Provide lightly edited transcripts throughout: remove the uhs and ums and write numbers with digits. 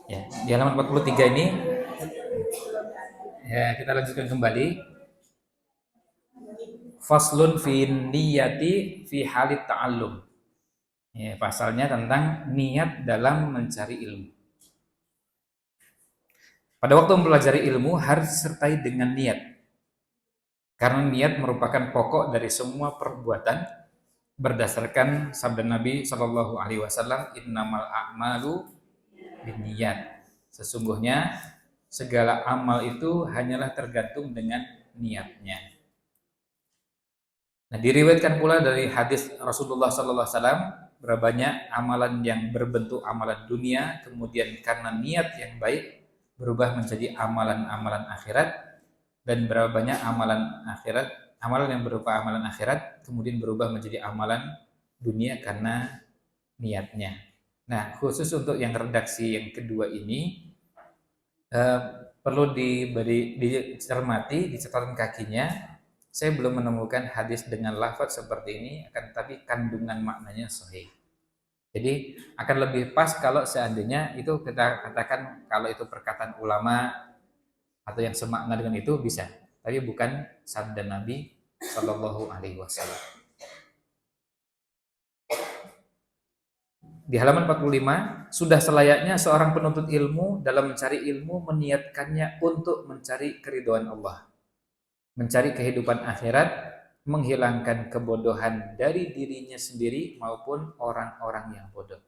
Ya, di halaman 43 ini ya kita lanjutkan kembali. Faslun fi niyati fi halit ta'allum. Ya, pasalnya tentang niat dalam mencari ilmu. Pada waktu mempelajari ilmu harus disertai dengan niat. Karena niat merupakan pokok dari semua perbuatan berdasarkan sabda Nabi Shallallahu alaihi wasallam, innamal a'malu binniyat. Sesungguhnya segala amal itu hanyalah tergantung dengan niatnya. Nah, diriwayatkan pula dari hadis Rasulullah sallallahu alaihi wasallam, berapa banyak amalan yang berbentuk amalan dunia, kemudian karena niat yang baik berubah menjadi amalan-amalan akhirat, dan berapa banyak amalan yang berupa amalan akhirat kemudian berubah menjadi amalan dunia karena niatnya. Nah, khusus untuk yang redaksi yang kedua ini eh, perlu dicermati, dicetakkan kakinya. Saya belum menemukan hadis dengan lafaz seperti ini, akan tetapi kandungan maknanya sahih. Jadi akan lebih pas kalau seandainya itu kita katakan kalau itu perkataan ulama atau yang semakna dengan itu bisa, tapi bukan sabda Nabi Shallallahu Alaihi Wasallam. Di halaman 45, sudah selayaknya seorang penuntut ilmu dalam mencari ilmu meniatkannya untuk mencari keridhaan Allah, mencari kehidupan akhirat, menghilangkan kebodohan dari dirinya sendiri maupun orang-orang yang bodoh,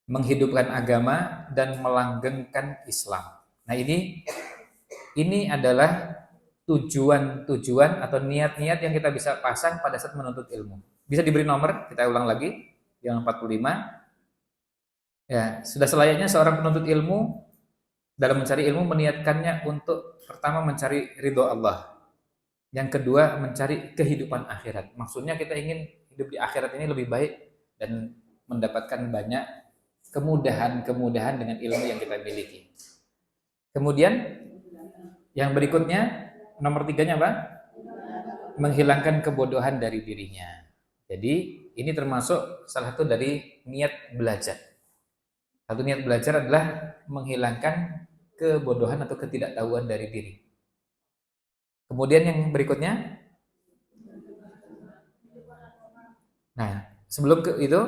menghidupkan agama dan melanggengkan Islam. Nah, ini adalah tujuan-tujuan atau niat-niat yang kita bisa pasang pada saat menuntut ilmu. Bisa diberi nomor, kita ulang lagi, yang 45. Ya, sudah selayaknya seorang penuntut ilmu dalam mencari ilmu meniatkannya untuk pertama mencari ridho Allah. Yang kedua, mencari kehidupan akhirat. Maksudnya kita ingin hidup di akhirat ini lebih baik dan mendapatkan banyak kemudahan-kemudahan dengan ilmu yang kita miliki. Kemudian yang berikutnya, nomor tiganya apa? Menghilangkan kebodohan dari dirinya. Jadi ini termasuk salah satu dari niat belajar. Satu niat belajar adalah menghilangkan kebodohan atau ketidaktahuan dari diri. Kemudian yang berikutnya, nah sebelum ke itu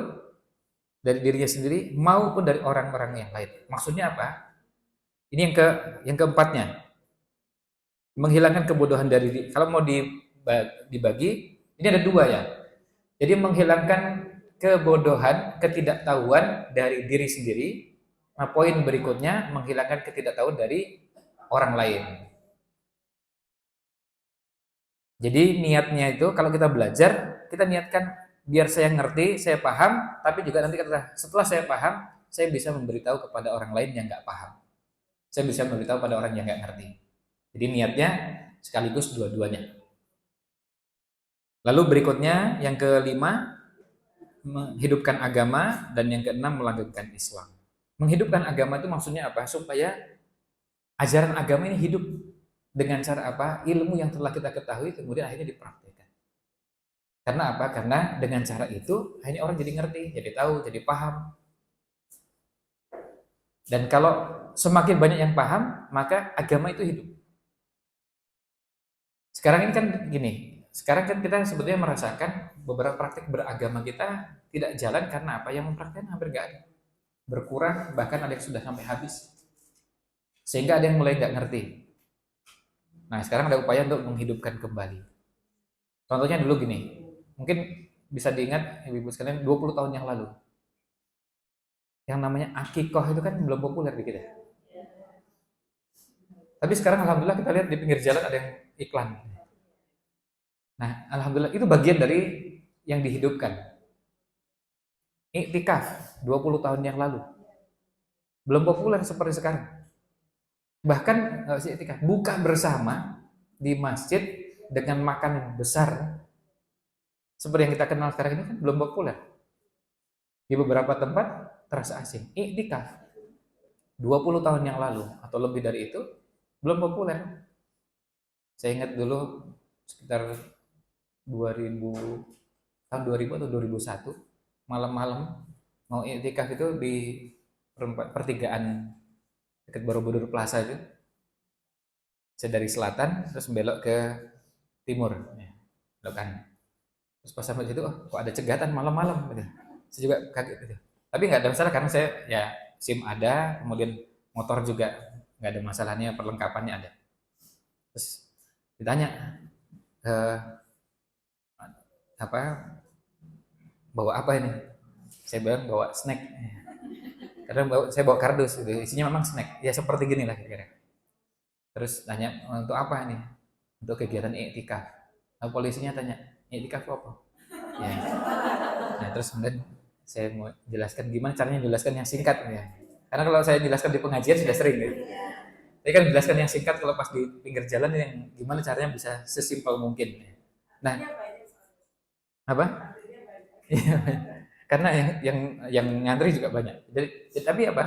dari dirinya sendiri maupun dari orang-orang yang lain. Maksudnya apa? Ini yang keempatnya, menghilangkan kebodohan dari diri. Kalau mau dibagi, ini ada dua ya. Jadi menghilangkan kebodohan, ketidaktahuan dari diri sendiri. Nah, poin berikutnya menghilangkan ketidaktahuan dari orang lain. Jadi niatnya itu kalau kita belajar, kita niatkan biar saya ngerti, saya paham, tapi juga nanti setelah saya paham, saya bisa memberitahu kepada orang lain yang nggak paham. Saya bisa memberitahu pada orang yang nggak ngerti. Jadi niatnya sekaligus dua-duanya. Lalu berikutnya yang kelima, menghidupkan agama, dan yang keenam melanggengkan Islam. Menghidupkan agama itu maksudnya apa? Supaya ajaran agama ini hidup dengan cara apa? Ilmu yang telah kita ketahui kemudian akhirnya dipraktikkan. Karena apa? Karena dengan cara itu akhirnya orang jadi ngerti, jadi tahu, jadi paham. Dan kalau semakin banyak yang paham, maka agama itu hidup. Sekarang ini kan gini, sekarang kan kita sebetulnya merasakan beberapa praktik beragama kita tidak jalan karena apa? Yang mempraktikkan hampir nggak ada. Berkurang, bahkan ada yang sudah sampai habis. Sehingga ada yang mulai nggak ngerti. Nah, sekarang ada upaya untuk menghidupkan kembali. Contohnya dulu gini, mungkin bisa diingat ibu-ibu sekalian 20 tahun yang lalu. Yang namanya akikoh itu kan belum populer di kita. Tapi sekarang alhamdulillah kita lihat di pinggir jalan ada yang iklan. Nah, alhamdulillah itu bagian dari yang dihidupkan. Iktikaf 20 tahun yang lalu. Belum populer seperti sekarang. Bahkan iktikaf buka bersama di masjid dengan makan besar seperti yang kita kenal sekarang ini kan belum populer. Di beberapa tempat terasa asing. Iktikaf 20 tahun yang lalu atau lebih dari itu belum populer. Saya ingat dulu sekitar 2000 tahun 2000 atau 2001 malam-malam mau iktikaf itu di pertigaan dekat Borobudur Plaza itu. Saya dari selatan terus belok ke timur, ya, belok kanan. Terus pas sampai situ, oh, kok ada cegatan malam-malam gitu. Saya juga kaget gitu. Tapi nggak ada masalah karena saya ya SIM ada, kemudian motor juga nggak ada masalahnya, perlengkapannya ada. Terus ditanya eh, apa bawa apa ini? Saya bilang bawa snack. Karena saya bawa kardus, gitu. Isinya memang snack. Ya seperti gini lah kira-kira. Terus tanya untuk apa ini? Untuk kegiatan iktikaf. Lalu polisinya tanya, iktikaf apa? Ya. Nah terus kemudian saya mau jelaskan gimana caranya jelaskan yang singkat ya. Karena kalau saya jelaskan di pengajian sudah sering gitu. Saya kan jelaskan yang singkat kalau pas di pinggir jalan yang gimana caranya bisa sesimpel mungkin. Nah, apa? Iya, karena yang ngantri juga banyak. Jadi, tapi apa?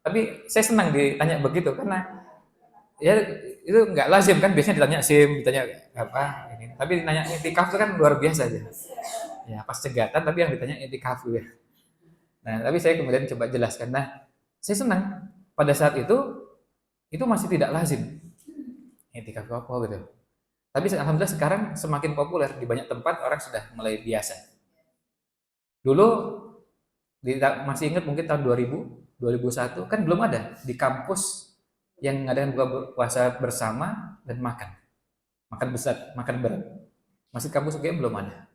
Tapi saya senang ditanya begitu karena ya itu nggak lazim kan, biasanya ditanya SIM, ditanya apa ini. Tapi ditanya itikaf itu kan luar biasa aja. Ya pas cegatan tapi yang ditanya itikaf ya. Nah, tapi saya kemudian coba jelaskan. Nah, saya senang pada saat itu masih tidak lazim itikaf apa gitu. Tapi alhamdulillah sekarang semakin populer di banyak tempat, orang sudah mulai biasa. Dulu masih ingat mungkin tahun 2000, 2001 kan belum ada di kampus yang ngadain buka puasa bersama dan makan besar, makan berat. Masjid kampus UGM belum ada.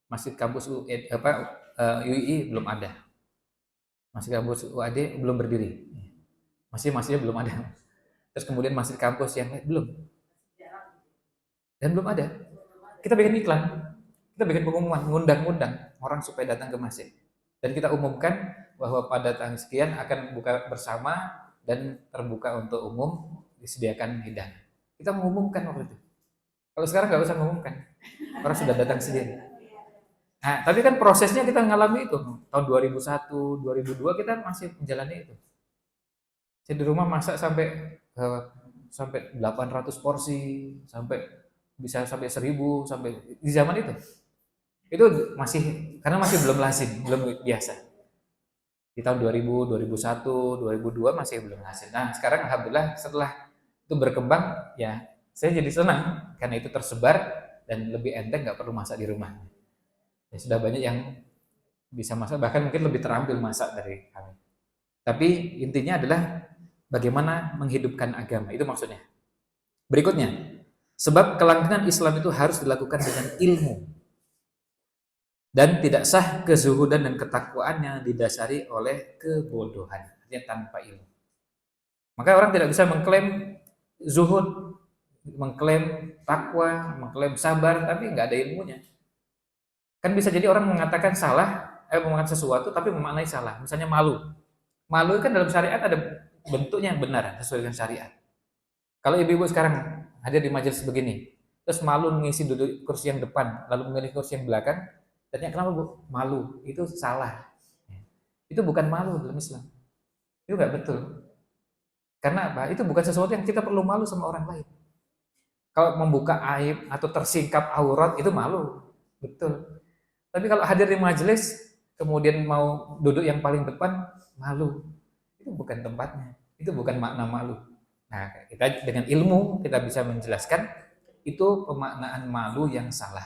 Masjid kampus UI belum ada. Masjid kampus UAD belum berdiri. Masih belum ada. Terus kemudian masjid kampus yang lain belum. Dan belum ada. Kita bikin iklan, kita bikin pengumuman, ngundang-ngundang orang supaya datang ke masjid. Dan kita umumkan bahwa pada tanggal sekian akan buka bersama dan terbuka untuk umum, disediakan hidangan. Kita mengumumkan waktu itu. Kalau sekarang nggak usah mengumumkan, orang sudah datang sendiri. Nah, tapi kan prosesnya kita ngalami itu. Tahun 2001, 2002 kita masih menjalani itu. Saya di rumah masak sampai 800 porsi, bisa sampai 1000, sampai di zaman itu. Itu masih karena masih belum lazim, belum biasa. Di tahun 2000, 2001, 2002 masih belum lazim. Nah, sekarang alhamdulillah setelah itu berkembang, ya saya jadi senang karena itu tersebar dan lebih enteng, nggak perlu masak di rumah. Ya, sudah banyak yang bisa masak, bahkan mungkin lebih terampil masak dari kami. Tapi intinya adalah bagaimana menghidupkan agama, itu maksudnya. Berikutnya, sebab kelanggengan Islam itu harus dilakukan dengan ilmu. Dan tidak sah kezuhudan dan ketakwaan yang didasari oleh kebodohan, artinya tanpa ilmu. Maka orang tidak bisa mengklaim zuhud, mengklaim takwa, mengklaim sabar, tapi nggak ada ilmunya. Kan bisa jadi orang mengatakan mengatakan sesuatu tapi memaknai salah. Misalnya malu. Malu kan dalam syariat ada bentuknya yang benar sesuai dengan syariat. Kalau ibu-ibu sekarang hadir di majelis begini, terus malu mengisi duduk kursi yang depan, lalu memilih kursi yang belakang, tanya kenapa Bu? Malu. Itu salah. Itu bukan malu dalam Islam. Itu nggak betul. Karena apa? Itu bukan sesuatu yang kita perlu malu sama orang lain. Kalau membuka aib atau tersingkap aurat itu malu. Betul. Tapi kalau hadir di majelis, kemudian mau duduk yang paling depan, malu. Itu bukan tempatnya. Itu bukan makna malu. Nah, kita dengan ilmu kita bisa menjelaskan itu pemaknaan malu yang salah.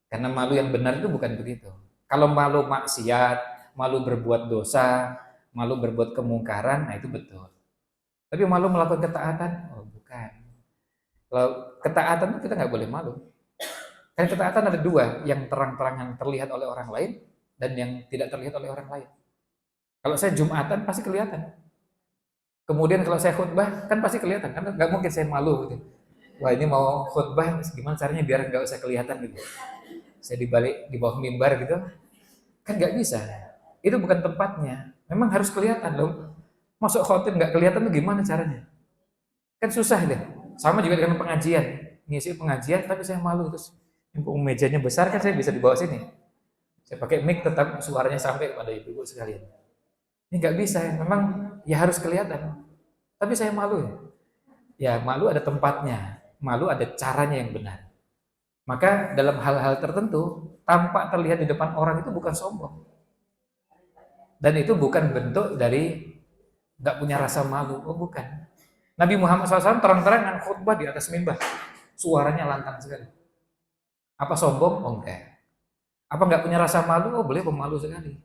Karena malu yang benar itu bukan begitu. Kalau malu maksiat, malu berbuat dosa, malu berbuat kemungkaran, nah itu betul. Tapi malu melakukan ketaatan, oh bukan. Kalau ketaatan itu kita nggak boleh malu. Karena ketaatan ada dua, yang terang-terangan terlihat oleh orang lain dan yang tidak terlihat oleh orang lain. Kalau saya Jumatan pasti kelihatan. Kemudian kalau saya khutbah kan pasti kelihatan, karena nggak mungkin saya malu gitu. Wah ini mau khutbah, gimana caranya biar nggak usah kelihatan gitu. Saya di bawah mimbar gitu, kan nggak bisa. Itu bukan tempatnya. Memang harus kelihatan loh. Masuk khotib nggak kelihatan tuh gimana caranya? Kan susah deh. Sama juga dengan pengajian, ngisi pengajian tapi saya malu terus. Mejanya besar kan saya bisa dibawa sini. Saya pakai mic tetap suaranya sampai pada ibu-ibu sekalian. Ini nggak bisa, memang ya harus kelihatan. Tapi saya malu ya. Ya malu ada tempatnya, malu ada caranya yang benar. Maka dalam hal-hal tertentu, tampak terlihat di depan orang itu bukan sombong. Dan itu bukan bentuk dari nggak punya rasa malu. Oh bukan. Nabi Muhammad SAW terang-terangan khutbah di atas mimbar. Suaranya lantang sekali. Apa sombong? Oh enggak. Apa nggak punya rasa malu? Oh boleh, pemalu sekali.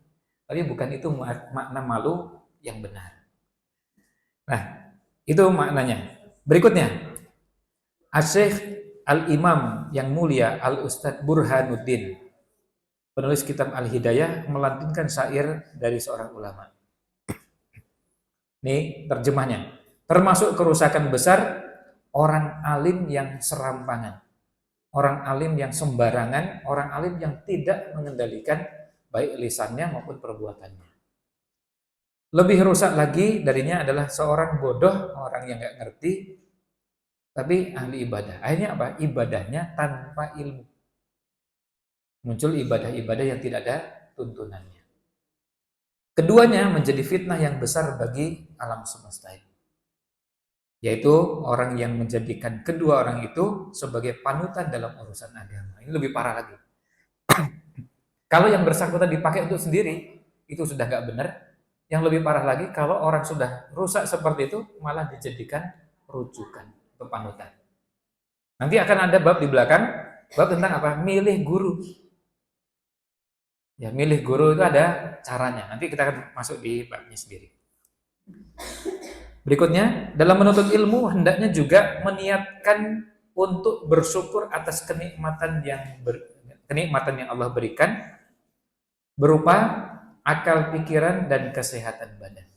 Tapi bukan itu makna malu yang benar. Nah, itu maknanya. Berikutnya, Asy-Syaikh Al-Imam yang mulia Al-Ustadz Burhanuddin, penulis kitab Al-Hidayah, melantunkan syair dari seorang ulama. Ini terjemahnya. Termasuk kerusakan besar orang alim yang serampangan, orang alim yang sembarangan, orang alim yang tidak mengendalikan baik lisannya maupun perbuatannya. Lebih rusak lagi darinya adalah seorang bodoh, orang yang nggak ngerti, tapi ahli ibadah. Akhirnya apa? Ibadahnya tanpa ilmu. Muncul ibadah-ibadah yang tidak ada tuntunannya. Keduanya menjadi fitnah yang besar bagi alam semesta ini. Yaitu orang yang menjadikan kedua orang itu sebagai panutan dalam urusan agama. Ini lebih parah lagi. Kalau yang bersangkutan dipakai untuk sendiri, itu sudah nggak benar. Yang lebih parah lagi, kalau orang sudah rusak seperti itu, malah dijadikan rujukan atau panutan. Nanti akan ada bab di belakang, bab tentang apa? Milih guru. Ya, milih guru itu ada caranya. Nanti kita akan masuk di babnya sendiri. Berikutnya, dalam menuntut ilmu hendaknya juga meniatkan untuk bersyukur atas kenikmatan yang Allah berikan berupa akal pikiran dan kesehatan badan.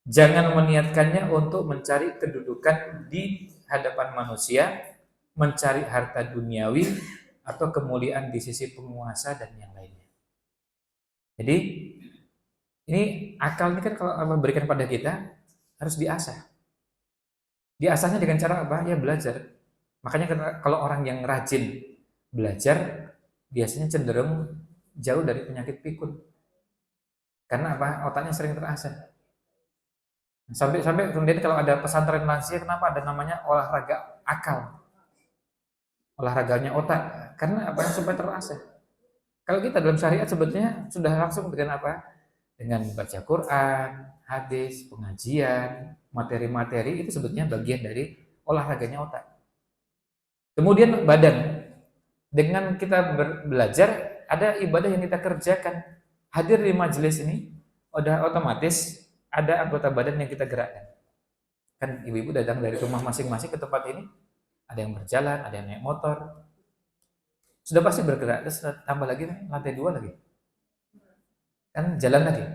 Jangan meniatkannya untuk mencari kedudukan di hadapan manusia, mencari harta duniawi atau kemuliaan di sisi penguasa dan yang lainnya. Jadi ini akal ini kan kalau Allah berikan pada kita harus diasah. Diasahnya dengan cara apa? Ya belajar. Makanya kalau orang yang rajin belajar biasanya cenderung jauh dari penyakit pikun. Karena apa? Otaknya sering terasah. Sampai kemudian kalau ada pesantren lansia, kenapa ada namanya olahraga akal? Olahraganya otak. Karena apa? Supaya terasah. Kalau kita dalam syariat sebetulnya sudah langsung dengan apa? Dengan baca Quran, hadis, pengajian, materi-materi itu sebetulnya bagian dari olahraganya otak. Kemudian badan. Dengan kita belajar, ada ibadah yang kita kerjakan. Hadir di majelis ini, udah otomatis ada anggota badan yang kita gerakkan. Kan ibu-ibu datang dari rumah masing-masing ke tempat ini, ada yang berjalan, ada yang naik motor. Sudah pasti bergerak, terus tambah lagi lantai 2 lagi. Kan jalan lagi.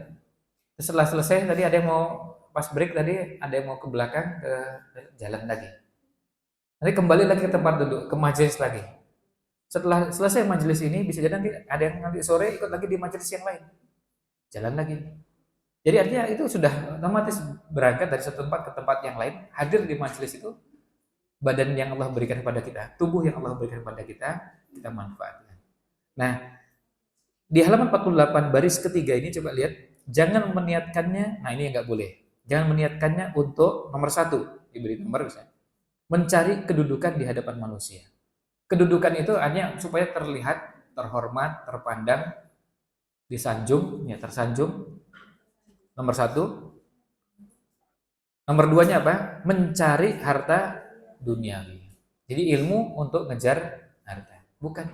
Terus setelah selesai tadi ada yang mau pas break tadi ada yang mau ke belakang ke jalan lagi. Nanti kembali lagi ke tempat duduk, ke majelis lagi. Setelah selesai majelis ini bisa jadi nanti ada yang nanti sore ikut lagi di majelis yang lain. Jalan lagi. Jadi artinya itu sudah otomatis berangkat dari satu tempat ke tempat yang lain, hadir di majelis itu badan yang Allah berikan kepada kita, tubuh yang Allah berikan kepada kita manfaatkan. Nah, di halaman 48 baris ketiga ini coba lihat, jangan meniatkannya, nah ini yang nggak boleh. Jangan meniatkannya untuk nomor 1, diberi nomor misalnya, mencari kedudukan di hadapan manusia. Kedudukan itu hanya supaya terlihat, terhormat, terpandang, disanjung, ya tersanjung. Nomor 1. Nomor 2-nya apa? Mencari harta duniawi. Jadi ilmu untuk ngejar harta, bukan.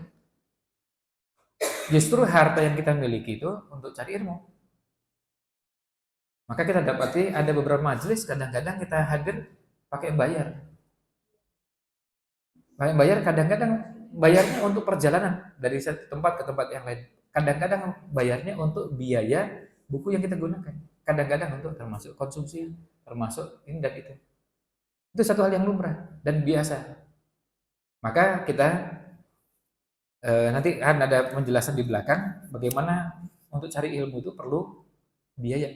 Justru harta yang kita miliki itu untuk cari ilmu. Maka kita dapati ada beberapa majelis kadang-kadang kita hadir pakai bayar. Bayar kadang-kadang bayarnya untuk perjalanan dari satu tempat ke tempat yang lain. Kadang-kadang bayarnya untuk biaya buku yang kita gunakan. Kadang-kadang untuk termasuk konsumsi, termasuk ini dan itu. Itu satu hal yang lumrah dan biasa. Maka kita nanti akan ada penjelasan di belakang bagaimana untuk cari ilmu itu perlu biaya.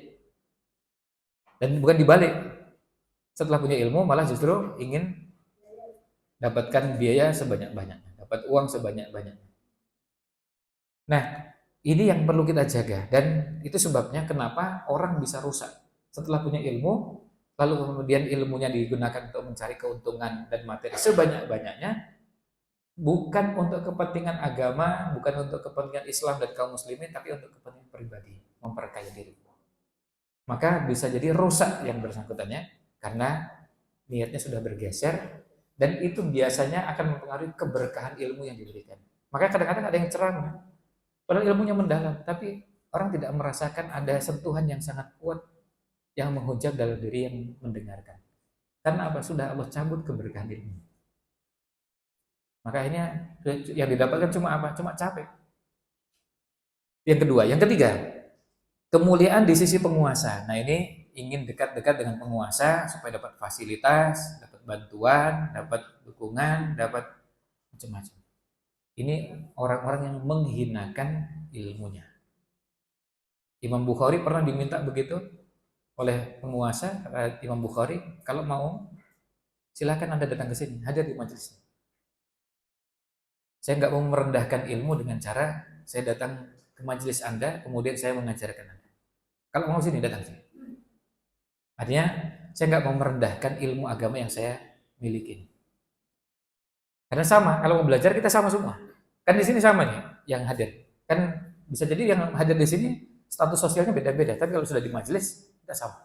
Dan bukan dibalik. Setelah punya ilmu malah justru ingin dapatkan biaya sebanyak-banyaknya, dapat uang sebanyak-banyaknya. Nah, ini yang perlu kita jaga dan itu sebabnya kenapa orang bisa rusak. Setelah punya ilmu, lalu kemudian ilmunya digunakan untuk mencari keuntungan dan materi sebanyak-banyaknya, Bukan untuk kepentingan agama, bukan untuk kepentingan Islam dan kaum muslimin, tapi untuk kepentingan pribadi, memperkaya diri. Maka bisa jadi rusak yang bersangkutannya karena niatnya sudah bergeser, dan itu biasanya akan mempengaruhi keberkahan ilmu yang diberikan. Maka kadang-kadang ada yang ceramah, padahal ilmunya mendalam, tapi orang tidak merasakan ada sentuhan yang sangat kuat yang menghujat dalam diri yang mendengarkan. Karena apa? Sudah Allah cabut keberkahan ilmu. Maka akhirnya yang didapatkan cuma apa? Cuma capek. Yang kedua, yang ketiga, kemuliaan di sisi penguasa. Nah, ini ingin dekat-dekat dengan penguasa supaya dapat fasilitas, dapat bantuan, dapat dukungan, dapat macam-macam. Ini orang-orang yang menghinakan ilmunya. Imam Bukhari pernah diminta begitu oleh penguasa. Imam Bukhari, kalau mau silakan Anda datang ke sini, hadir di majelis. Saya nggak mau merendahkan ilmu dengan cara saya datang ke majelis Anda, kemudian saya mengajarkan Anda. Kalau mau sini, datang sini. Artinya, saya nggak mau merendahkan ilmu agama yang saya miliki. Karena sama, kalau mau belajar kita sama semua. Kan di sini sama nih yang hadir. Kan bisa jadi yang hadir di sini status sosialnya beda-beda, tapi kalau sudah di majelis kita sama.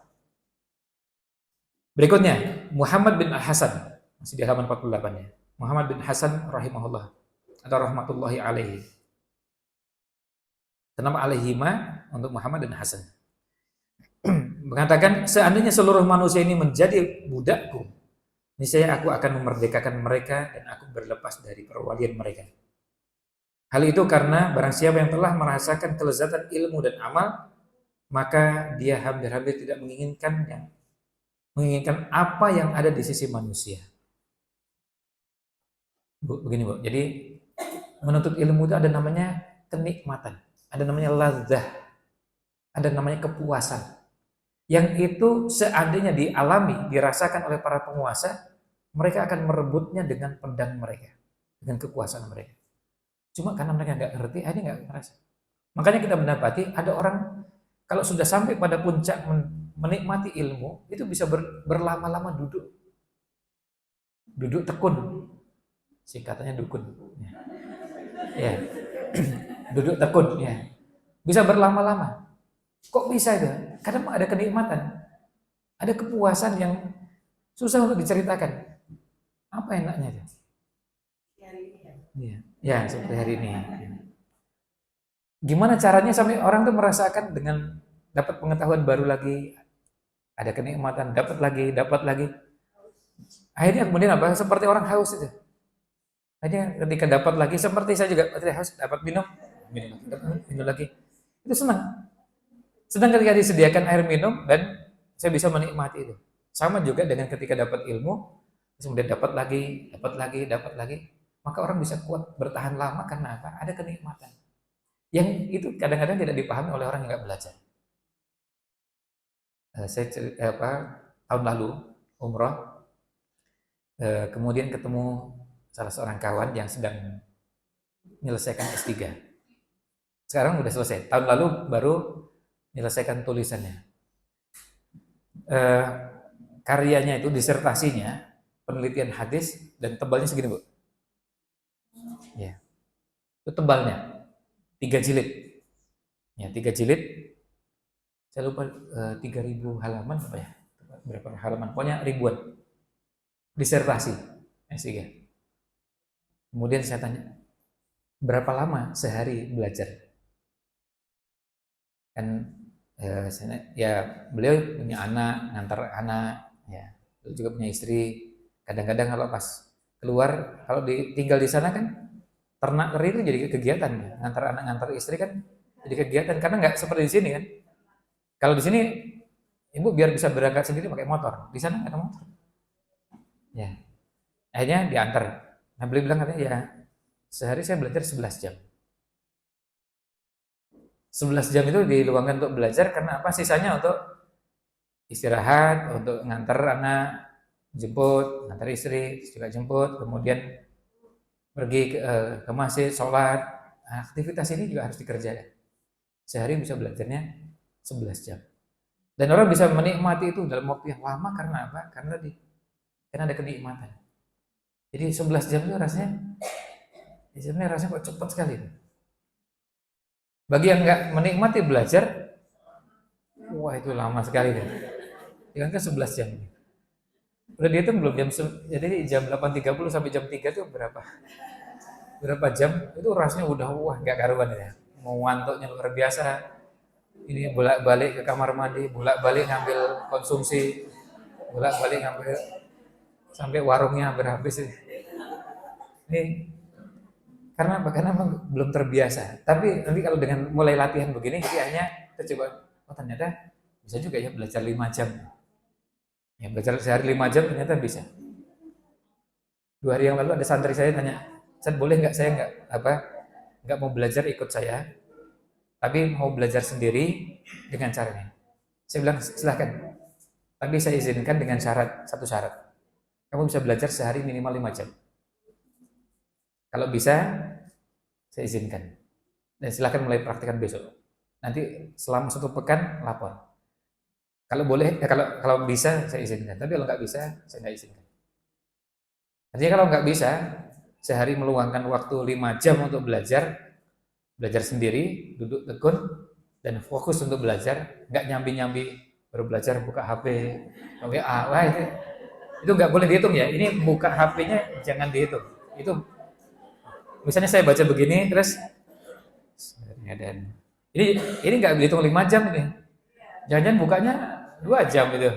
Berikutnya, Muhammad bin Al-Hasan, masih di halaman 48 ya. Muhammad bin Hasan rahimahullah atau rahmatullahi alaihi. Kenapa alaihima untuk Muhammad dan Hasan? Mengatakan, seandainya seluruh manusia ini menjadi budakku, niscaya aku akan memerdekakan mereka dan aku berlepas dari perwalian mereka. Hal itu karena barang siapa yang telah merasakan kelezatan ilmu dan amal, maka dia hampir-hampir tidak menginginkan apa yang ada di sisi manusia. Begini Bu, jadi menuntut ilmu itu ada namanya kenikmatan, ada namanya ladzah, ada namanya kepuasan. Yang itu seandainya dialami, dirasakan oleh para penguasa, mereka akan merebutnya dengan pedang mereka, dengan kekuasaan mereka. Cuma karena mereka nggak ngerti, akhirnya nggak ngerasa. Makanya kita mendapati ada orang kalau sudah sampai pada puncak menikmati ilmu, itu bisa berlama-lama duduk tekun, singkatannya dukun. Ya, duduk tekun. Ya, bisa berlama-lama. Kok bisa itu? Karena ada kenikmatan, ada kepuasan yang susah untuk diceritakan. Apa enaknya itu? Ya, seperti hari ini. Gimana caranya sampai orang tuh merasakan dengan dapat pengetahuan baru lagi, ada kenikmatan, dapat lagi. Akhirnya kemudian apa? Seperti orang haus itu. Akhirnya ketika dapat lagi, seperti saya juga haus, dapat minum lagi. Itu senang. Sedang ketika disediakan air minum dan saya bisa menikmati itu. Sama juga dengan ketika dapat ilmu, kemudian dapat lagi, maka orang bisa kuat bertahan lama karena apa? Ada kenikmatan. Yang itu kadang-kadang tidak dipahami oleh orang yang nggak belajar. Tahun lalu umroh, kemudian ketemu salah seorang kawan yang sedang menyelesaikan S3. Sekarang udah selesai. Tahun lalu baru menyelesaikan tulisannya. Karyanya itu, disertasinya, penelitian hadis, dan tebalnya segini Bu. Ya. Itu tebalnya 3 jilid. Ya, 3 jilid. Saya lupa 3.000 halaman apa ya? Berapa halaman? Pokoknya ribuan. Disertasi S3. Kemudian saya tanya, berapa lama sehari belajar? Kan ya beliau punya anak, ngantar anak, ya. Beliau juga punya istri. Kadang-kadang kalau pas keluar, kalau tinggal di sana kan ternak teri itu jadi kegiatan ya. Ngantar anak, ngantar istri kan jadi kegiatan karena nggak seperti di sini kan. Kalau di sini ibu biar bisa berangkat sendiri pakai motor, di sana nggak ada motor. Ya, akhirnya diantar. Nah beliau bilang katanya ya sehari saya belajar 11 jam. 11 jam itu diluangkan untuk belajar karena apa? Sisanya untuk istirahat, untuk ngantar anak, jemput, ngantar istri, juga jemput, kemudian pergi ke masjid, sholat. Nah, aktivitas ini juga harus dikerjakan. Sehari bisa belajarnya 11 jam. Dan orang bisa menikmati itu dalam waktu yang lama karena apa? Karena ada kenikmatan. Jadi 11 jam itu rasanya Sebenarnya rasanya kok cepat sekali. Bagi yang nggak menikmati belajar, wah itu lama sekali deh. Kan 11 jam. Udah dihitung belum jadi jam 8.30 sampai jam 3 itu berapa jam? Itu rasanya udah wah nggak karuan ya. Mau ngantuknya luar biasa. Ini bolak-balik ke kamar mandi, bolak-balik ngambil konsumsi, bolak-balik ngambil sampai warungnya hampir habis. Ini karena apa? Karena memang belum terbiasa. Tapi nanti kalau dengan mulai latihan begini, jadi hanya kita coba, oh ternyata bisa juga ya belajar 5 jam. Ya belajar sehari 5 jam ternyata bisa. 2 hari yang lalu ada santri saya tanya, Ustaz boleh nggak saya nggak mau belajar ikut saya, tapi mau belajar sendiri dengan caranya. Saya bilang silahkan, tapi saya izinkan dengan satu syarat. Kamu bisa belajar sehari minimal 5 jam. Kalau bisa, saya izinkan. Dan silahkan mulai praktikkan besok. Nanti selama 1 pekan lapor. Kalau boleh, kalau bisa saya izinkan. Tapi kalau nggak bisa, saya nggak izinkan. Artinya kalau nggak bisa, sehari meluangkan waktu 5 jam untuk belajar sendiri, duduk tekun, dan fokus untuk belajar, nggak nyambi-nyambi baru belajar buka HP, WA, wah itu nggak boleh dihitung ya. Ini buka HP-nya jangan dihitung. Itu misalnya saya baca begini, terus dan ini nggak dihitung 5 jam ini. Jangan-jangan bukanya 2 jam itu.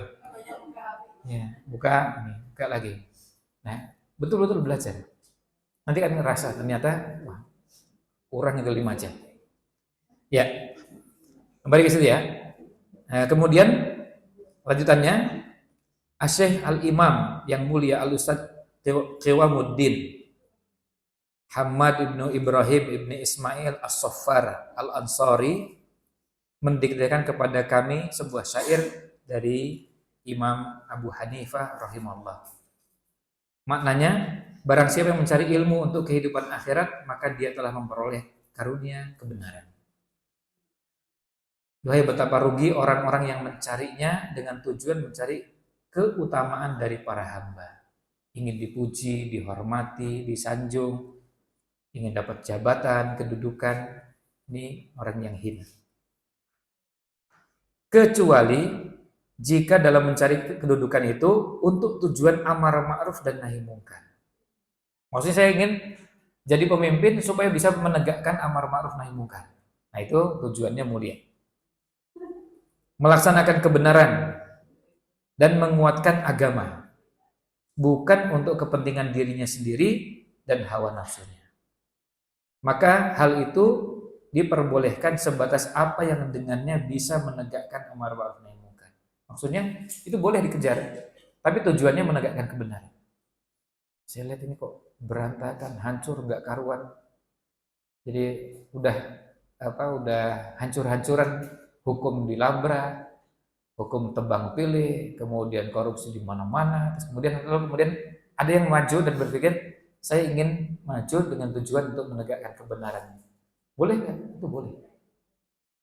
Ya, buka lagi. Nah, betul-betul belajar. Nanti kan ngerasa ternyata wah, kurang itu 5 jam. Ya, kembali ke situ ya. Nah, kemudian lanjutannya Asy-Syaikh Al-Imam yang mulia Al-Ustaz Qiwamuddin Hamad ibnu Ibrahim ibnu Ismail As-Saffar Al-Ansari mendiktekan kepada kami sebuah syair dari Imam Abu Hanifah rahimahullah. Maknanya, barang siapa yang mencari ilmu untuk kehidupan akhirat, maka dia telah memperoleh karunia kebenaran. Duhai betapa rugi orang-orang yang mencarinya dengan tujuan mencari keutamaan dari para hamba. Ingin dipuji, dihormati, disanjung, ingin dapat jabatan, kedudukan. Ini orang yang hina. Kecuali jika dalam mencari kedudukan itu untuk tujuan amar ma'ruf dan nahi mungkar. Maksudnya saya ingin jadi pemimpin supaya bisa menegakkan amar ma'ruf nahi mungkar. Nah itu tujuannya mulia. Melaksanakan kebenaran dan menguatkan agama. Bukan untuk kepentingan dirinya sendiri dan hawa nafsunya. Maka hal itu diperbolehkan sebatas apa yang dengannya bisa menegakkan amar ma'ruf nahi mungkar. Maksudnya itu boleh dikejar, tapi tujuannya menegakkan kebenaran. Saya lihat ini kok berantakan, hancur, nggak karuan. Jadi udah hancur-hancuran, hukum dilabrak, hukum tebang pilih, kemudian korupsi di mana-mana, kemudian ada yang maju dan berpikir saya ingin maju dengan tujuan untuk menegakkan kebenaran. Boleh kan? Itu boleh.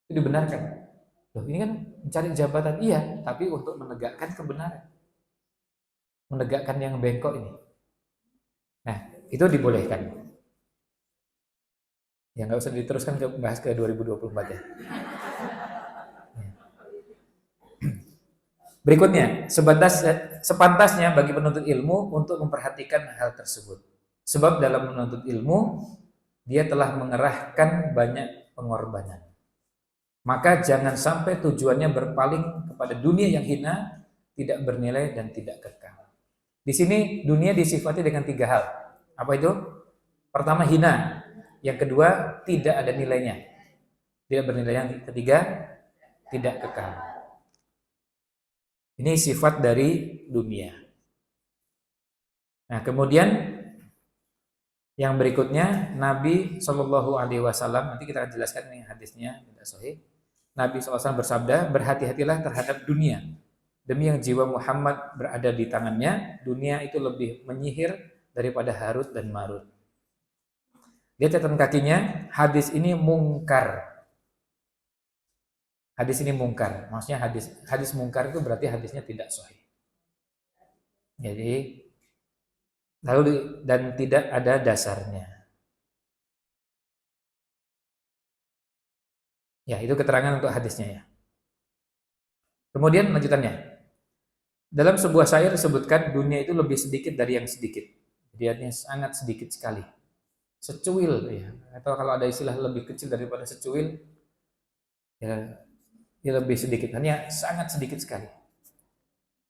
Itu dibenarkan. Loh, ini kan mencari jabatan iya, tapi untuk menegakkan kebenaran. Menegakkan yang bengkok ini. Nah, itu dibolehkan. Ya nggak usah diteruskan bahas ke 2024 ya. Berikutnya, sepantasnya bagi penuntut ilmu untuk memperhatikan hal tersebut. Sebab dalam menuntut ilmu, dia telah mengerahkan banyak pengorbanan. Maka jangan sampai tujuannya berpaling kepada dunia yang hina, tidak bernilai dan tidak kekal. Di sini dunia disifati dengan 3 hal. Apa itu? Pertama hina, yang kedua tidak ada nilainya, tidak bernilai, yang ketiga tidak kekal. Ini sifat dari dunia. Nah, kemudian yang berikutnya Nabi Shallallahu Alaihi Wasallam, nanti kita akan jelaskan nih hadisnya tidak sahih. Nabi SAW bersabda, berhati-hatilah terhadap dunia. Demi yang jiwa Muhammad berada di tangannya, dunia itu lebih menyihir daripada Harut dan Marut. Dia catatan kakinya, hadis ini mungkar. Hadis ini mungkar, maksudnya hadis mungkar itu berarti hadisnya tidak sahih. Jadi lalu dan tidak ada dasarnya. Ya, itu keterangan untuk hadisnya ya. Kemudian lanjutannya. Dalam sebuah syair disebutkan dunia itu lebih sedikit dari yang sedikit. Dia sangat sedikit sekali. Secuil ya. Atau kalau ada istilah lebih kecil daripada secuil, ya, ya lebih sedikit. Hanya sangat sedikit sekali.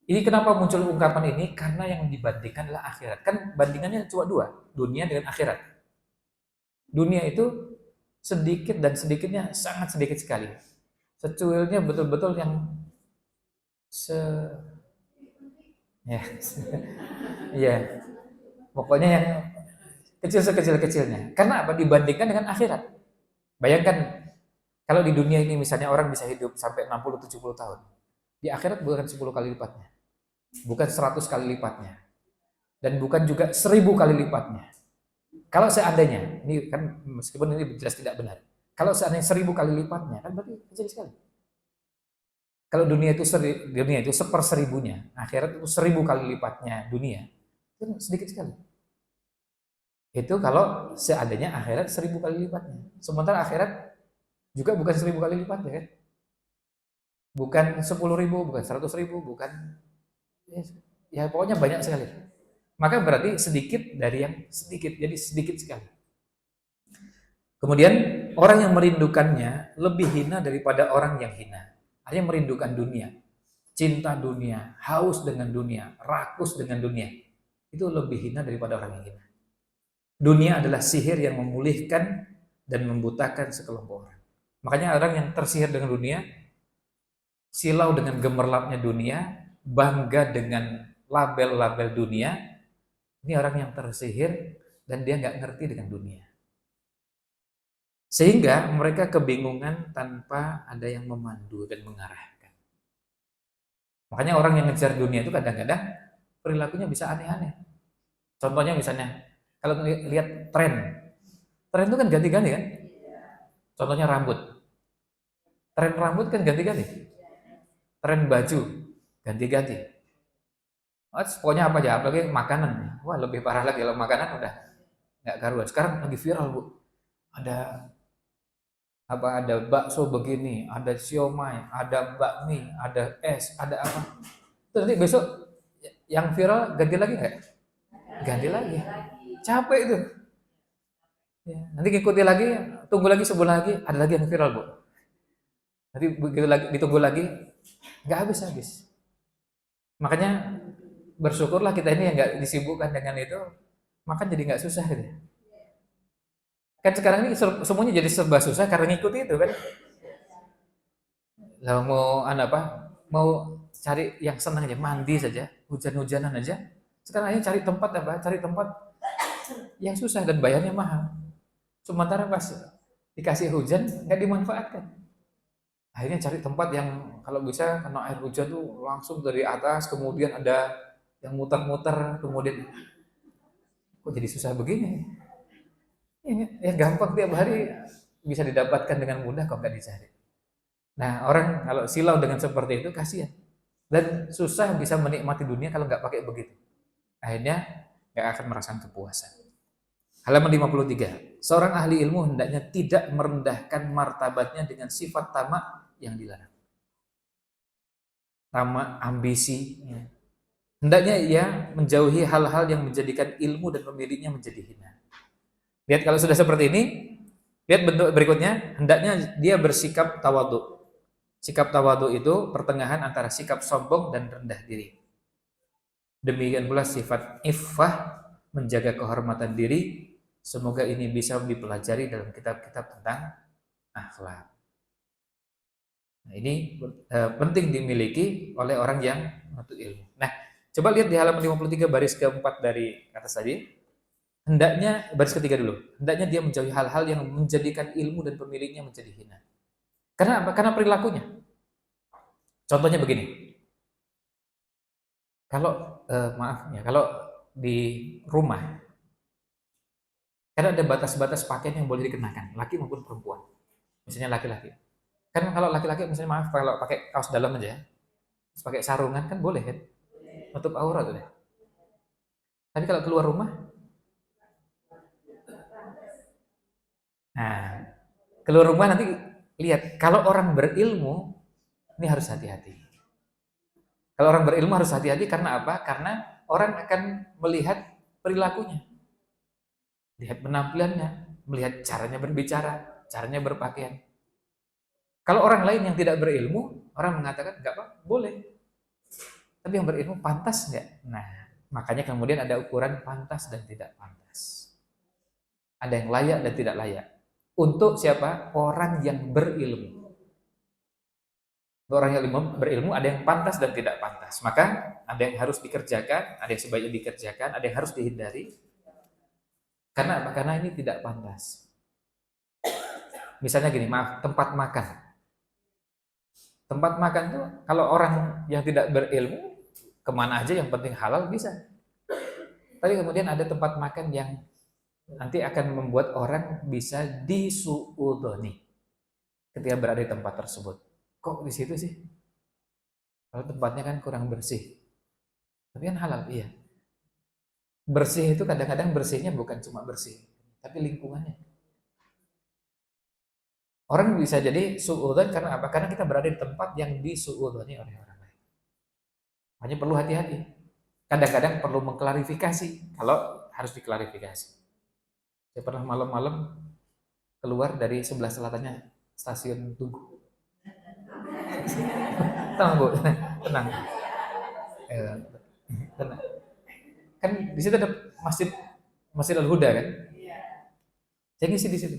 Ini kenapa muncul ungkapan ini? Karena yang dibandingkan adalah akhirat. Kan bandingannya cuma dua, dunia dengan akhirat. Dunia itu sedikit dan sedikitnya sangat sedikit sekali. Secuilnya betul-betul yang se ya. Iya, pokoknya yang kecil sekecil-kecilnya. Karena apa? Dibandingkan dengan akhirat. Bayangkan kalau di dunia ini misalnya orang bisa hidup sampai 60-70 tahun. Di akhirat bukan 10 kali lipatnya. Bukan 100 kali lipatnya. Dan bukan juga 1000 kali lipatnya. Kalau seandainya, ini kan meskipun ini jelas tidak benar. Kalau seandainya 1000 kali lipatnya, kan berarti kecil sekali. Kalau dunia itu seperseribunya, akhirat itu 1000 kali lipatnya dunia, itu sedikit sekali. Itu kalau seandainya akhirat 1000 kali lipatnya. Sementara akhirat juga bukan 1000 kali lipatnya kan. Bukan 10.000, bukan 100.000, bukan ya pokoknya banyak sekali. Maka berarti sedikit dari yang sedikit, jadi sedikit sekali. Kemudian orang yang merindukannya lebih hina daripada orang yang hina. Hanya merindukan dunia, cinta dunia, haus dengan dunia, rakus dengan dunia. Itu lebih hina daripada orang yang hina. Dunia adalah sihir yang memulihkan dan membutakan sekelompok orang. Makanya orang yang tersihir dengan dunia, silau dengan gemerlapnya dunia, bangga dengan label-label dunia, ini orang yang tersihir dan dia nggak ngerti dengan dunia. Sehingga mereka kebingungan tanpa ada yang memandu dan mengarahkan. Makanya orang yang ngejar dunia itu kadang-kadang perilakunya bisa aneh-aneh. Contohnya misalnya, kalau lihat tren itu kan ganti-ganti kan? Contohnya rambut. Tren rambut kan ganti-ganti. Tren baju ganti-ganti. Oh, pokoknya apa aja, apalagi makanan. Wah, lebih parah lagi kalau makanan udah nggak karuan. Sekarang lagi viral, Bu. Ada bakso begini, ada siomay, ada bakmi, ada es, ada apa. Terus nanti besok yang viral ganti lagi nggak? Ganti lagi. Capek itu. Ya, nanti ikuti lagi, tunggu lagi sebulan lagi, ada lagi yang viral, Bu. Nanti begitu lagi, ditunggu lagi, nggak habis-habis. Makanya bersyukurlah kita ini yang nggak disibukkan dengan itu, makan jadi nggak susah gitu. Kan sekarang ini semuanya jadi serba susah karena ngikuti itu kan. Lah mau apa? Mau cari yang senang aja, mandi saja, hujan-hujanan aja. Sekarang aja cari tempat apa? Cari tempat yang susah dan bayarnya mahal. Sementara pas dikasih hujan nggak dimanfaatkan. Akhirnya cari tempat yang kalau bisa kena air hujan tuh langsung dari atas, kemudian ada yang muter-muter, kemudian kok jadi susah begini? Ya gampang tiap hari bisa didapatkan dengan mudah kok nggak dicari. Nah orang kalau silau dengan seperti itu kasihan dan susah bisa menikmati dunia kalau nggak pakai begitu. Akhirnya nggak akan merasakan kepuasan. Halaman 53. Seorang ahli ilmu hendaknya tidak merendahkan martabatnya dengan sifat tamak yang dilarang. Tamak, ambisi. Ya. Hendaknya ia menjauhi hal-hal yang menjadikan ilmu dan pemiliknya menjadi hina. Lihat kalau sudah seperti ini, lihat bentuk berikutnya, hendaknya dia bersikap tawadhu. Sikap tawadhu itu pertengahan antara sikap sombong dan rendah diri. Demikian pula sifat iffah, menjaga kehormatan diri. Semoga ini bisa dipelajari dalam kitab-kitab tentang akhlak. Nah, ini penting dimiliki oleh orang yang menuntut ilmu. Nah, coba lihat di halaman 53 baris keempat dari atas tadi. Hendaknya, baris ketiga dulu. Hendaknya dia menjauhi hal-hal yang menjadikan ilmu dan pemiliknya menjadi hina. Karena apa? Karena perilakunya. Contohnya begini. Kalau maaf ya, kalau di rumah kan ada batas-batas pakaian yang boleh dikenakan, laki maupun perempuan. Misalnya laki-laki. Kan kalau laki-laki misalnya maaf kalau pakai kaos dalam aja, pakai sarungan kan boleh kan? Nutup aurat udah. Tapi kalau keluar rumah, nah keluar rumah nanti Lihat, kalau orang berilmu, ini harus hati-hati. Kalau orang berilmu harus hati-hati karena apa? Karena orang akan melihat perilakunya, lihat penampilannya, melihat caranya berbicara, caranya berpakaian. Kalau orang lain yang tidak berilmu, orang mengatakan enggak apa, boleh. Tapi yang berilmu pantas enggak? Nah, makanya kemudian ada ukuran pantas dan tidak pantas. Ada yang layak dan tidak layak. Untuk siapa? Orang yang berilmu. Orang yang berilmu ada yang pantas dan tidak pantas. Maka ada yang harus dikerjakan, ada yang sebaiknya dikerjakan, ada yang harus dihindari. Karena apa? Karena ini tidak pantas. Misalnya gini, maaf, tempat makan. Tempat makan tuh kalau orang yang tidak berilmu, kemana aja yang penting halal bisa. Tapi kemudian ada tempat makan yang nanti akan membuat orang bisa disuudoni ketika berada di tempat tersebut. Kok di situ sih? Kalau tempatnya kan kurang bersih. Tapi kan halal, iya. Bersih itu kadang-kadang bersihnya bukan cuma bersih, tapi lingkungannya. Orang bisa jadi suudzon karena apa? Karena kita berada di tempat yang disuudzoni oleh orang lain. Hanya perlu hati-hati. Kadang-kadang perlu mengklarifikasi kalau harus diklarifikasi. Saya pernah malam-malam keluar dari sebelah selatannya stasiun Tugu. Tenang Bu, tenang. Tenang. Kan di situ ada Masjid Al-Huda kan? Saya ngisi di situ.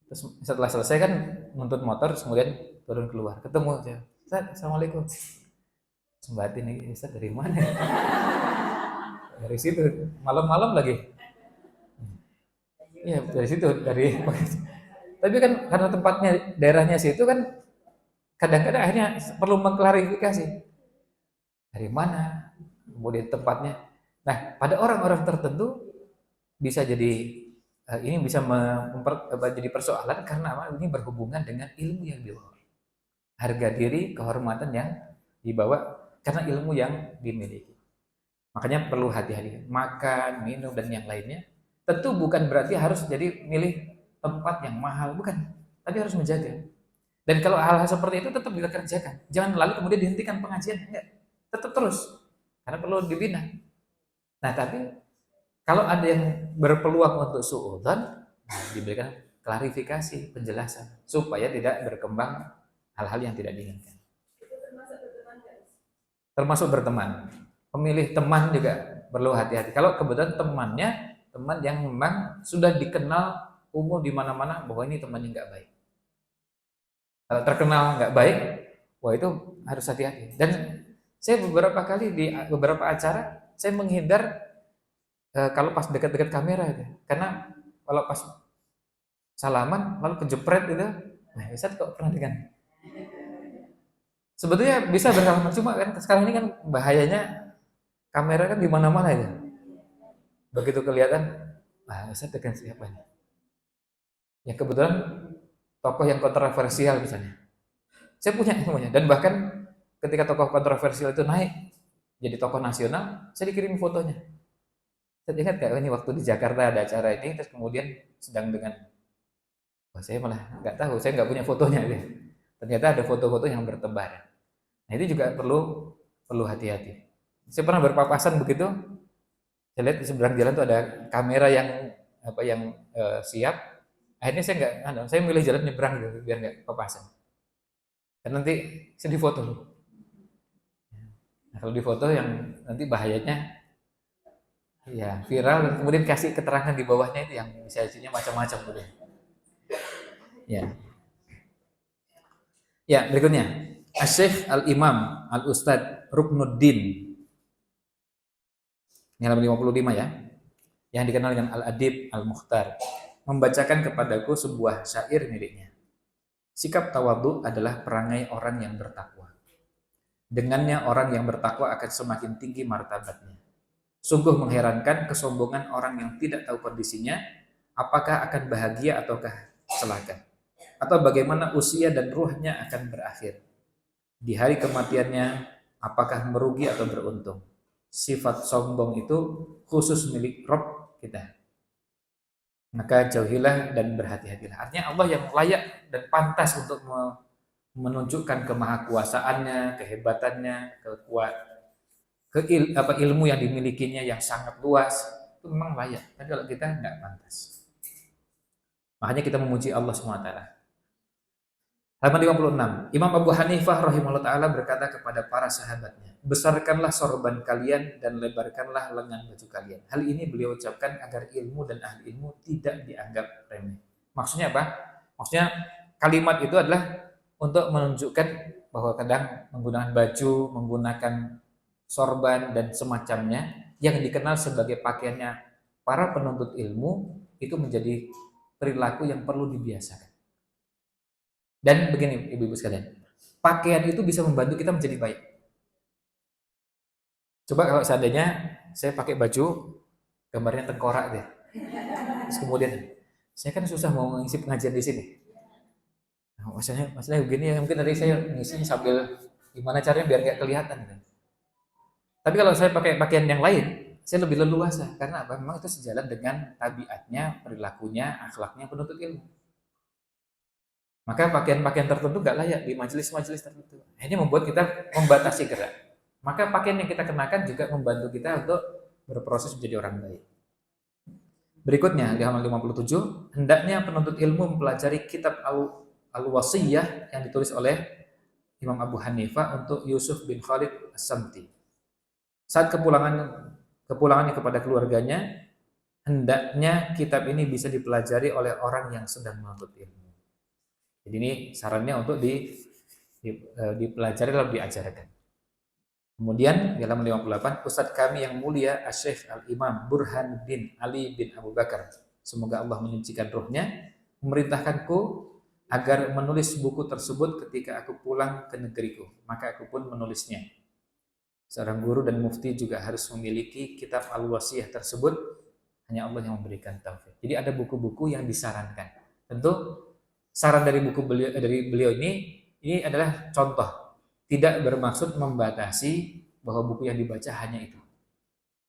Terus setelah selesai kan nuntut motor, terus kemudian turun keluar, ketemu saya. Ustaz, assalamualaikum. Sembatin nih, Ustaz dari mana? Dari situ, malam-malam lagi. Iya dari situ, dari. Tapi kan karena tempatnya daerahnya situ kan, kadang-kadang akhirnya perlu mengklarifikasi dari mana, kemudian tempatnya. Nah, pada orang-orang tertentu bisa jadi ini bisa jadi persoalan karena apa? Ini berhubungan dengan ilmu yang dibawa, harga diri, kehormatan yang dibawa karena ilmu yang dimiliki. Makanya perlu hati-hati makan, minum dan yang lainnya. Tentu bukan berarti harus jadi milih tempat yang mahal, bukan. Tapi harus menjaga. Dan kalau hal-hal seperti itu tetap kita kerjakan. Jangan lalu kemudian dihentikan pengajian, enggak. Tetap terus. Karena perlu dibina. Nah, tapi kalau ada yang berpeluang untuk suudzon, diberikan klarifikasi, penjelasan supaya tidak berkembang hal-hal yang tidak diinginkan. Termasuk berteman. Pemilih teman juga perlu hati-hati. Kalau kebetulan temannya teman yang memang sudah dikenal umum di mana-mana bahwa ini temannya nggak baik. Kalau terkenal nggak baik, wah itu harus hati-hati. Dan saya beberapa kali di beberapa acara saya menghindar kalau pas dekat-dekat kamera itu, karena kalau pas salaman lalu kejepret itu, nah Ustaz kok pernah dengan sebetulnya bisa bersalaman cuma kan sekarang ini kan bahayanya kamera kan di mana-mana ya. Begitu kelihatan, nah Ustaz dengan siapa ini? Ya kebetulan tokoh yang kontroversial misalnya. Saya punya ilmunya dan bahkan ketika tokoh kontroversial itu naik jadi tokoh nasional, saya dikirim fotonya. Saya ingat gak ini waktu di Jakarta ada acara ini terus kemudian sedang dengan saya malah nggak tahu, saya nggak punya fotonya deh. Ternyata ada foto-foto yang bertebaran. Nah itu juga perlu hati-hati. Saya pernah berpapasan begitu, saya lihat di seberang jalan tuh ada kamera yang siap. Akhirnya saya milih jalan nyebrang gitu biar nggak papasan. Dan nanti saya difoto. Nah, kalau difoto yang nanti bahayanya ya viral dan kemudian kasih keterangan di bawahnya itu yang bisa isinya macam-macam gitu. Ya. Ya, berikutnya. Asy-Syaikh Al-Imam Al-Ustadz Ruknuddin. Ini halaman 55 ya. Yang dikenal dengan Al-Adib Al-Mukhtar. Membacakan kepadaku sebuah syair miliknya. Sikap tawadhu adalah perangai orang yang bertakwa. Dengannya orang yang bertakwa akan semakin tinggi martabatnya. Sungguh mengherankan kesombongan orang yang tidak tahu kondisinya, apakah akan bahagia ataukah celaka. Atau bagaimana usia dan ruhnya akan berakhir. Di hari kematiannya, apakah merugi atau beruntung. Sifat sombong itu khusus milik Rabb kita. maka jauhilah dan berhati-hatilah. Artinya Allah yang layak dan pantas untuk menunjukkan kemahakuasaannya, kehebatannya, ilmu yang dimilikinya yang sangat luas, itu memang layak. Tapi kalau kita nggak pantas. Makanya kita memuji Allah SWT. Halaman 56. Imam Abu Hanifah rahimahullah ta'ala berkata kepada para sahabatnya, besarkanlah sorban kalian dan lebarkanlah lengan baju kalian. Hal ini beliau ucapkan agar ilmu dan ahli ilmu tidak dianggap remeh. Maksudnya apa? Maksudnya kalimat itu adalah untuk menunjukkan bahwa kadang menggunakan baju, menggunakan sorban dan semacamnya yang dikenal sebagai pakaiannya para penuntut ilmu itu menjadi perilaku yang perlu dibiasakan. Dan begini ibu-ibu sekalian, pakaian itu bisa membantu kita menjadi baik. Coba kalau seandainya saya pakai baju gambarnya tengkorak deh. Terus kemudian saya kan susah mau ngisi pengajian di sini. Nah, maksudnya begini ya, mungkin tadi saya ngisinya sambil gimana caranya biar nggak kelihatan. Tapi kalau saya pakai pakaian yang lain, saya lebih leluasa karena apa? Memang itu sejalan dengan tabiatnya, perilakunya, akhlaknya penuntut ilmu. Maka pakaian-pakaian tertentu nggak layak di majelis-majelis tertentu. Ini membuat kita membatasi gerak. Maka pakaian yang kita kenakan juga membantu kita untuk berproses menjadi orang baik. Berikutnya di halaman 57, hendaknya penuntut ilmu mempelajari kitab Al-Wasiyah yang ditulis oleh Imam Abu Hanifah untuk Yusuf bin Khalid As-Samti. Saat kepulangannya kepada keluarganya, hendaknya kitab ini bisa dipelajari oleh orang yang sedang menuntut ilmu. Jadi ini sarannya untuk dipelajari lalu diajarkan. Kemudian di halaman 58, Ustadz kami yang mulia Asy-Syaikh Al-Imam Burhanuddin Ali bin Abu Bakar, semoga Allah menyucikan ruhnya, memerintahkanku agar menulis buku tersebut ketika aku pulang ke negeriku. Maka aku pun menulisnya. Seorang guru dan mufti juga harus memiliki kitab Al-Wasiyah tersebut. Hanya Allah yang memberikan taufik. Jadi ada buku-buku yang disarankan. Tentu saran dari beliau ini adalah contoh, tidak bermaksud membatasi bahwa buku yang dibaca hanya itu.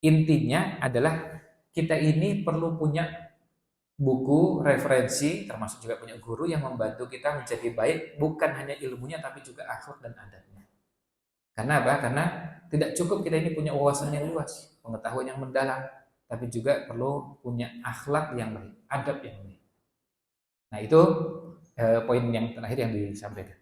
Intinya adalah kita ini perlu punya buku referensi, termasuk juga punya guru yang membantu kita menjadi baik, bukan hanya ilmunya tapi juga akhlak dan adabnya. Karena apa? Karena tidak cukup kita ini punya wawasan yang luas, pengetahuan yang mendalam, tapi juga perlu punya akhlak yang baik, adab yang baik. Nah itu poin yang terakhir yang disampaikan.